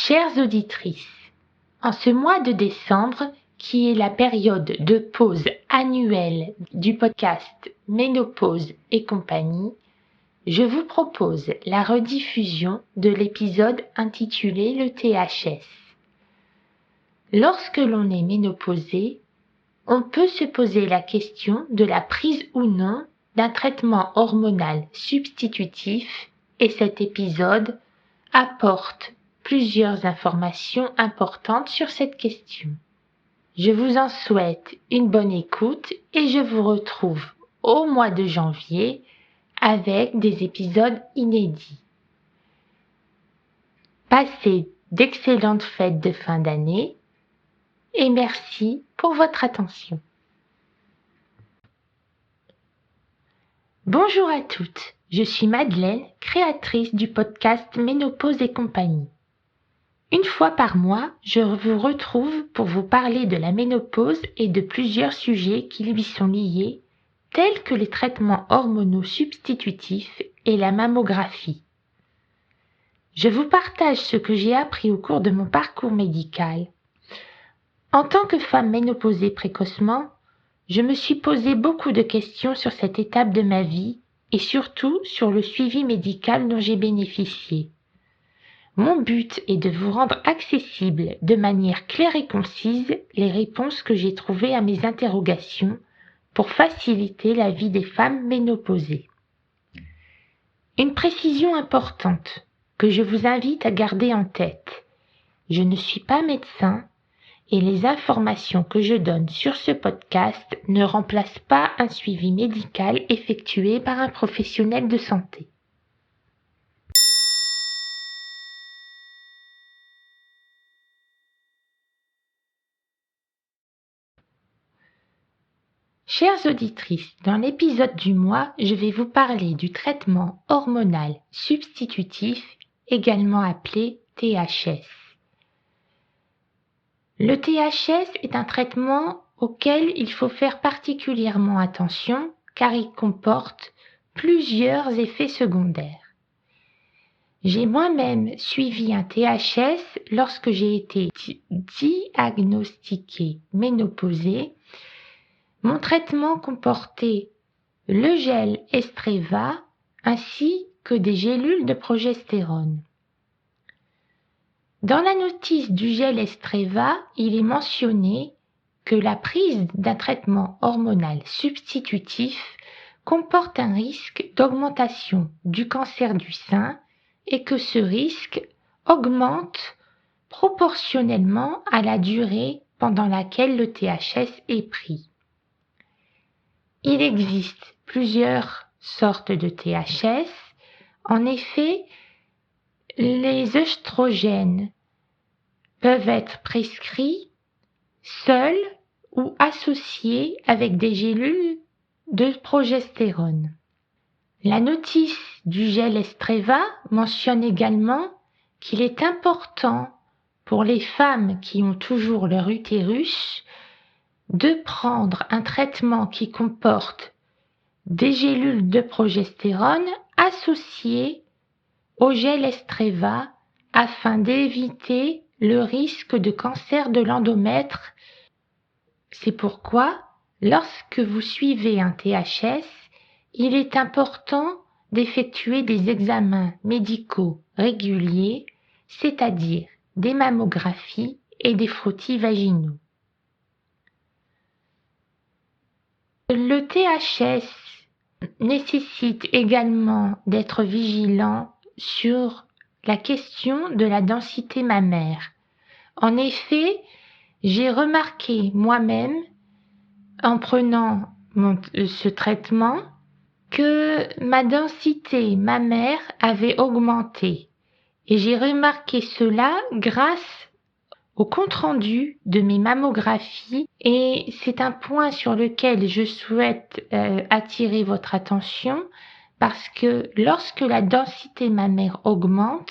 Chères auditrices, en ce mois de décembre, qui est la période de pause annuelle du podcast Ménopause et compagnie, je vous propose la rediffusion de l'épisode intitulé le THS. Lorsque l'on est ménopausé, on peut se poser la question de la prise ou non d'un traitement hormonal substitutif et cet épisode apporte plusieurs informations importantes sur cette question. Je vous en souhaite une bonne écoute et je vous retrouve au mois de janvier avec des épisodes inédits. Passez d'excellentes fêtes de fin d'année et merci pour votre attention. Bonjour à toutes, je suis Madeleine, créatrice du podcast Ménopause et compagnie. Une fois par mois, je vous retrouve pour vous parler de la ménopause et de plusieurs sujets qui lui sont liés, tels que les traitements hormonaux substitutifs et la mammographie. Je vous partage ce que j'ai appris au cours de mon parcours médical. En tant que femme ménopausée précocement, je me suis posé beaucoup de questions sur cette étape de ma vie et surtout sur le suivi médical dont j'ai bénéficié. Mon but est de vous rendre accessible de manière claire et concise les réponses que j'ai trouvées à mes interrogations pour faciliter la vie des femmes ménopausées. Une précision importante que je vous invite à garder en tête. Je ne suis pas médecin et les informations que je donne sur ce podcast ne remplacent pas un suivi médical effectué par un professionnel de santé. Chères auditrices, dans l'épisode du mois, je vais vous parler du traitement hormonal substitutif, également appelé THS. Le THS est un traitement auquel il faut faire particulièrement attention car il comporte plusieurs effets secondaires. J'ai moi-même suivi un THS lorsque j'ai été diagnostiquée ménopausée. Mon traitement comportait le gel Estreva ainsi que des gélules de progestérone. Dans la notice du gel Estreva, il est mentionné que la prise d'un traitement hormonal substitutif comporte un risque d'augmentation du cancer du sein et que ce risque augmente proportionnellement à la durée pendant laquelle le THS est pris. Il existe plusieurs sortes de THS. En effet, les œstrogènes peuvent être prescrits seuls ou associés avec des gélules de progestérone. La notice du gel Estreva mentionne également qu'il est important pour les femmes qui ont toujours leur utérus de prendre un traitement qui comporte des gélules de progestérone associées au gel Estreva afin d'éviter le risque de cancer de l'endomètre. C'est pourquoi, lorsque vous suivez un THS, il est important d'effectuer des examens médicaux réguliers, c'est-à-dire des mammographies et des frottis vaginaux. Le THS nécessite également d'être vigilant sur la question de la densité mammaire. En effet, j'ai remarqué moi-même, en prenant ce traitement, que ma densité mammaire avait augmenté. Et j'ai remarqué cela grâce au compte-rendu de mes mammographies et c'est un point sur lequel je souhaite attirer votre attention parce que lorsque la densité mammaire augmente,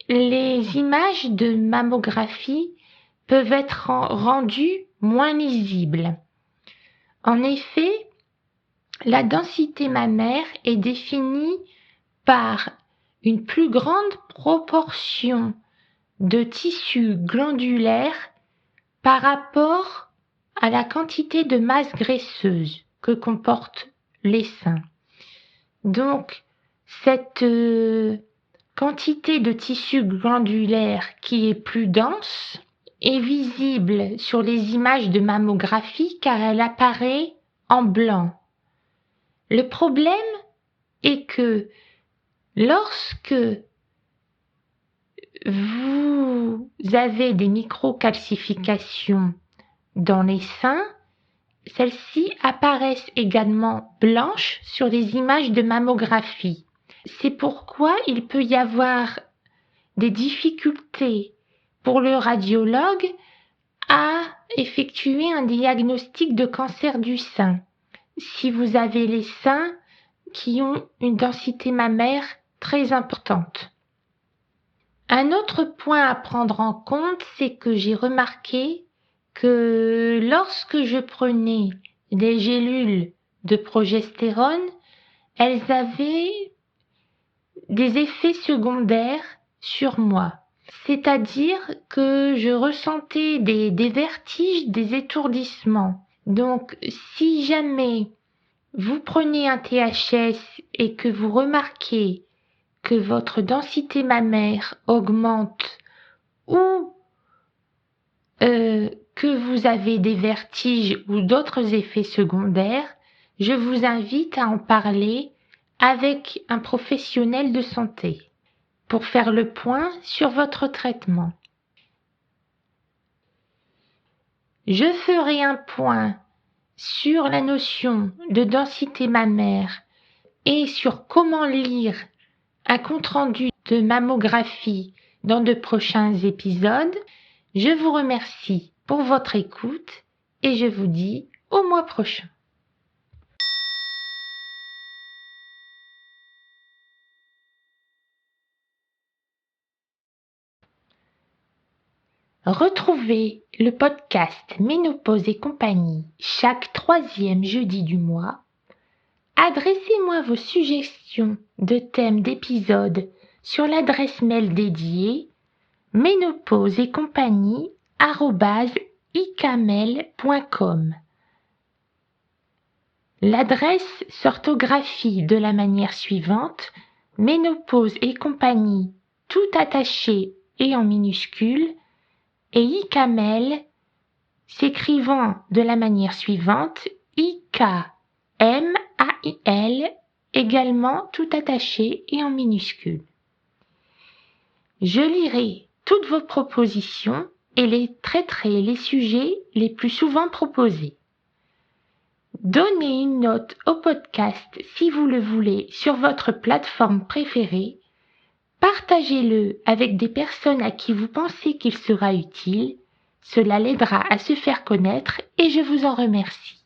les images de mammographie peuvent être rendues moins lisibles. En effet, la densité mammaire est définie par une plus grande proportion de tissu glandulaire par rapport à la quantité de masse graisseuse que comportent les seins. Donc, cette quantité de tissu glandulaire qui est plus dense est visible sur les images de mammographie car elle apparaît en blanc. Le problème est que lorsque vous avez des microcalcifications dans les seins, celles-ci apparaissent également blanches sur les images de mammographie. C'est pourquoi il peut y avoir des difficultés pour le radiologue à effectuer un diagnostic de cancer du sein si vous avez les seins qui ont une densité mammaire très importante. Un autre point à prendre en compte, c'est que j'ai remarqué que lorsque je prenais des gélules de progestérone, elles avaient des effets secondaires sur moi. C'est-à-dire que je ressentais des vertiges, des étourdissements. Donc, si jamais vous prenez un THS et que vous remarquez que votre densité mammaire augmente ou que vous avez des vertiges ou d'autres effets secondaires, je vous invite à en parler avec un professionnel de santé pour faire le point sur votre traitement. Je ferai un point sur la notion de densité mammaire et sur comment lire un compte-rendu de mammographie dans de prochains épisodes. Je vous remercie pour votre écoute et je vous dis au mois prochain. Retrouvez le podcast Ménopause et compagnie chaque 3e jeudi du mois. Adressez-moi vos suggestions de thèmes d'épisodes sur l'adresse mail dédiée ménopauseetcompagnie@icamel.com. L'adresse s'orthographie de la manière suivante: Ménopause et compagnie, tout attaché et en minuscule, et Icamel s'écrivant de la manière suivante: IKMAIL, également tout attaché et en minuscule. Je lirai toutes vos propositions et les traiterai les sujets les plus souvent proposés. Donnez une note au podcast si vous le voulez sur votre plateforme préférée. Partagez-le avec des personnes à qui vous pensez qu'il sera utile. Cela l'aidera à se faire connaître et je vous en remercie.